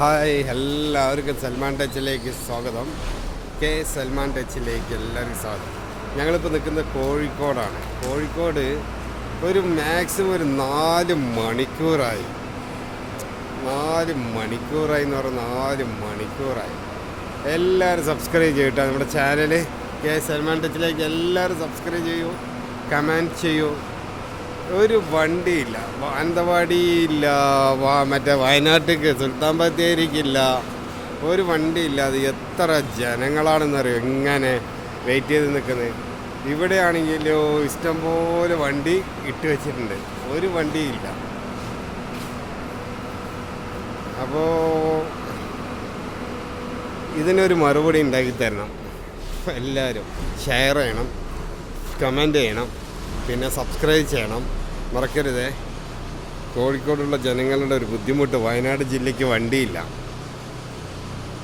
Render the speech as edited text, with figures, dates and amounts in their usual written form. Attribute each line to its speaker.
Speaker 1: Hi, എല്ലാവർക്കും സൽമാൻ ടച്ചിലേക്ക് സ്വാഗതം. സൽമാൻ ടച്ചിലേക്ക് എല്ലാവർക്കും സ്വാഗതം. ഞങ്ങളിപ്പോൾ നിൽക്കുന്നത് കോഴിക്കോടാണ്. കോഴിക്കോട് ഒരു മാക്സിമം ഒരു 4 മണിക്കൂറായി എന്ന് പറഞ്ഞാൽ 4 മണിക്കൂറായി. എല്ലാവരും സബ്സ്ക്രൈബ് ചെയ്യട്ടെ നമ്മുടെ ചാനൽ സൽമാൻ ടച്ചിലേക്ക്. എല്ലാവരും സബ്സ്ക്രൈബ് ചെയ്യൂ, കമൻറ്റ് ചെയ്യൂ. ഒരു വണ്ടിയില്ല, മാനന്തവാടിയില്ല, മറ്റേ വയനാട്ടിലേക്ക് സുൽത്താൻ ബത്തേരിക്കില്ല, ഒരു വണ്ടിയില്ല. അത് എത്ര ജനങ്ങളാണെന്നറിയോ ഇങ്ങനെ വെയിറ്റ് ചെയ്ത് നിൽക്കുന്നത്. ഇവിടെയാണെങ്കിലോ ഇഷ്ടംപോലെ വണ്ടി ഇട്ട് വെച്ചിട്ടുണ്ട്, ഒരു വണ്ടിയില്ല. അപ്പോൾ ഇതിനൊരു മറുപടി ഉണ്ടാക്കി തരണം. എല്ലാവരും ഷെയർ ചെയ്യണം, കമൻറ്റ് ചെയ്യണം, പിന്നെ സബ്സ്ക്രൈബ് ചെയ്യണം, മറക്കരുതേ. കോഴിക്കോടുള്ള ജനങ്ങളുടെ ഒരു ബുദ്ധിമുട്ട്, വയനാട് ജില്ലയ്ക്ക് വണ്ടിയില്ല.